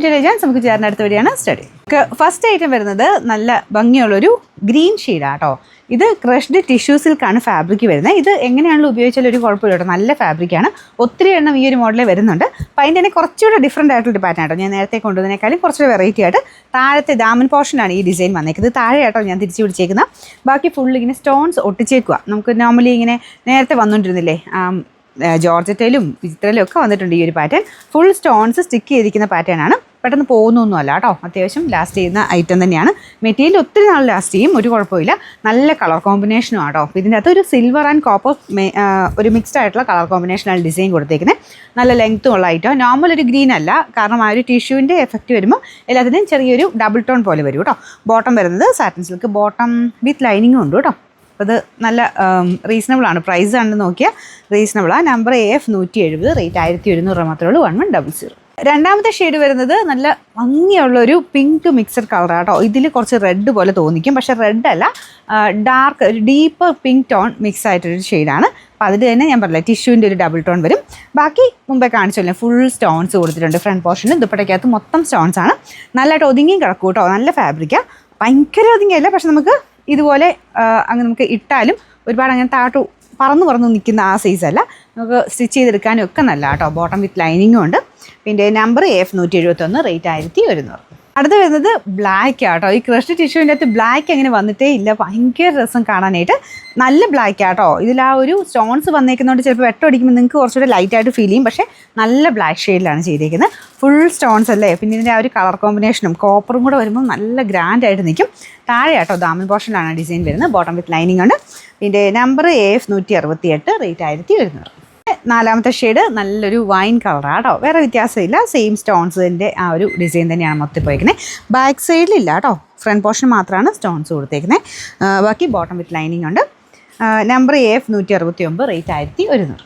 നമുക്ക് ചേർന്ന അടുത്ത വഴിയാണ് സ്റ്റഡി. ഫസ്റ്റ് ഐറ്റം വരുന്നത് നല്ല ഭംഗിയുള്ളൊരു ഗ്രീൻ ഷെയ്ഡാട്ടോ. ഇത് ക്രഷ്ഡ് ടിഷ്യൂ സിൽക്കാണ് ഫാബ്രിക് വരുന്നത്. ഇത് എങ്ങനെയാണല്ലോ ഉപയോഗിച്ചാലും ഒരു കുഴപ്പമില്ല കേട്ടോ, നല്ല ഫാബ്രിക്കാണ്. ഒത്തിരി എണ്ണം ഈ ഒരു മോഡലിൽ വരുന്നുണ്ട്. അപ്പോൾ അതിൻ്റെ തന്നെ കുറച്ചുകൂടെ ഡിഫറൻറ്റ് ആയിട്ടുള്ളൊരു പാറ്റേൺ ആട്ടോ. ഞാൻ നേരത്തെ കൊണ്ടുവന്നതിനേക്കാളും കുറച്ചുകൂടെ വെറൈറ്റി ആയിട്ട് താഴത്തെ ദാമൻ പോർഷനാണ് ഈ ഡിസൈൻ വന്നേക്കുന്നത്. താഴെ ആട്ടോ ഞാൻ തിരിച്ച് പിടിച്ചേക്കുന്ന. ബാക്കി ഫുൾ ഇങ്ങനെ സ്റ്റോൺസ് ഒട്ടിച്ചേക്കുക. നമുക്ക് നോർമലി ഇങ്ങനെ നേരത്തെ വന്നുകൊണ്ടിരുന്നില്ലേ, ജോർജറ്റയിലും വിചിത്രയിലും ഒക്കെ വന്നിട്ടുണ്ട് ഈ ഒരു പാറ്റേൺ. ഫുൾ സ്റ്റോൺസ് സ്റ്റിക്ക് ചെയ്തിരിക്കുന്ന പാറ്റേൺ ആണ്. പെട്ടെന്ന് പോകുന്നൊന്നുമല്ല കേട്ടോ, അത്യാവശ്യം ലാസ്റ്റ് ചെയ്യുന്ന ഐറ്റം തന്നെയാണ്. മെറ്റീരിയൽ ഒത്തിരി നാൾ ലാസ്റ്റ് ചെയ്യും, ഒരു കുഴപ്പമില്ല. നല്ല കളർ കോമ്പിനേഷനും ആട്ടോ. അപ്പോൾ ഇതിൻ്റെ അകത്ത് ഒരു സിൽവർ ആൻഡ് കോപ്പർ ഒരു മിക്സ്ഡ് ആയിട്ടുള്ള കളർ കോമ്പിനേഷനാണ് ഡിസൈൻ കൊടുത്തേക്കുന്നത്. നല്ല ലെങ്ത്തും ഉള്ള ഐറ്റം. നോർമൽ ഒരു ഗ്രീൻ അല്ല, കാരണം ആ ഒരു ടിഷ്യൂവിൻ്റെ എഫക്റ്റ് വരുമ്പോൾ എല്ലാത്തിനും ചെറിയൊരു ഡബിൾ ടോൺ പോലെ വരും കേട്ടോ. ബോട്ടം വരുന്നത് സാറ്റിൻ സിൽക്ക്, ബോട്ടം വിത്ത് ലൈനിങ്ങും ഉണ്ട് കേട്ടോ. അപ്പോൾ അത് നല്ല റീസണബിളാണ്. പ്രൈസ് ആണെന്ന് നോക്കിയാൽ റീസണബിളാണ്. നമ്പർ AF 170, റേറ്റ് 1100 മാത്രമേ ഉള്ളൂ. 1100. രണ്ടാമത്തെ ഷെയ്ഡ് വരുന്നത് നല്ല ഭംഗിയുള്ളൊരു പിങ്ക് മിക്സഡ് കളറാണ് കേട്ടോ. ഇതിൽ കുറച്ച് റെഡ് പോലെ തോന്നിക്കും, പക്ഷേ റെഡ് അല്ല, ഡാർക്ക് ഒരു ഡീപ്പ് പിങ്ക് ടോൺ മിക്സ് ആയിട്ടൊരു ഷെയ്ഡാണ്. അപ്പോൾ അതിൽ തന്നെ ഞാൻ പറഞ്ഞില്ല, ടിഷ്യൂവിൻ്റെ ഒരു ഡബിൾ ടോൺ വരും. ബാക്കി മുമ്പേ കാണിച്ചല്ലേ, ഫുൾ സ്റ്റോൺസ് കൊടുത്തിട്ടുണ്ട്. ഫ്രണ്ട് പോർഷന് ദുപ്പട്ടയ്ക്കകത്ത് മൊത്തം സ്റ്റോൺസ് ആണ്. നല്ലതായിട്ട് ഒതുങ്ങിയും കിടക്കും കേട്ടോ. നല്ല ഫാബ്രിക്കാണ്, ഭയങ്കര ഒതുങ്ങിയല്ല, പക്ഷെ നമുക്ക് ഇതുപോലെ അങ്ങ് നമുക്ക് ഇട്ടാലും ഒരുപാട് അങ്ങനെ താട്ടു പറന്ന് നിൽക്കുന്ന ആ സൈസല്ല. നമുക്ക് സ്റ്റിച്ച് ചെയ്തെടുക്കാനും ഒക്കെ നല്ല കേട്ടോ. ബോട്ടം വിത്ത് ലൈനിങ്ങും ഉണ്ട്. പിന്നെ നമ്പർ AF 171, റേറ്റ് 1100. അടുത്ത് വരുന്നത് ബ്ലാക്ക് ആട്ടോ. ഈ ക്രഷ്ഡ് ടിഷ്യൂവിൻ്റെ അകത്ത് ബ്ലാക്ക് അങ്ങനെ വന്നിട്ടേ ഇല്ല, ഭയങ്കര രസം കാണാനായിട്ട്. നല്ല ബ്ലാക്ക് ആട്ടോ. ഇതിൽ ആ ഒരു സ്റ്റോൺസ് വന്നേക്കുന്നതുകൊണ്ട് ചിലപ്പോൾ വെട്ടമടിക്കുമ്പോൾ നിങ്ങൾക്ക് കുറച്ചുകൂടെ ലൈറ്റായിട്ട് ഫീൽ ചെയ്യും, പക്ഷേ നല്ല ബ്ലാക്ക് ഷെയ്ഡിലാണ് ചെയ്തേക്കുന്നത്. ഫുൾ സ്റ്റോൺസ് അല്ലേ, പിന്നെ ഇതിൻ്റെ ആ ഒരു കളർ കോമ്പിനേഷനും കോപ്പറും കൂടെ വരുമ്പോൾ നല്ല ഗ്രാൻഡായിട്ട് നിൽക്കും. താഴെ ആട്ടോ ദാമൻ പോർഷനിലാണ് ഡിസൈൻ വരുന്നത്. ബോട്ടം വിത്ത് ലൈനിങ് ഉണ്ട്. പിന്നെ നമ്പർ AF 168, റേറ്റ് 1100. നാലാമത്തെ ഷെയ്ഡ് നല്ലൊരു വൈൻ കളറാണ് കേട്ടോ. വേറെ വ്യത്യാസമില്ല, സെയിം സ്റ്റോൺസിൻ്റെ ആ ഒരു ഡിസൈൻ തന്നെയാണ് മൊത്തം പോയിരിക്കുന്നത്. ബാക്ക് സൈഡിലില്ല കേട്ടോ, ഫ്രണ്ട് പോർഷൻ മാത്രമാണ് സ്റ്റോൺസ് കൊടുത്തേക്കുന്നത്. ബാക്കി ബോട്ടം വിത്ത് ലൈനിങ് ഉണ്ട്. Number AF 169, rate 1100.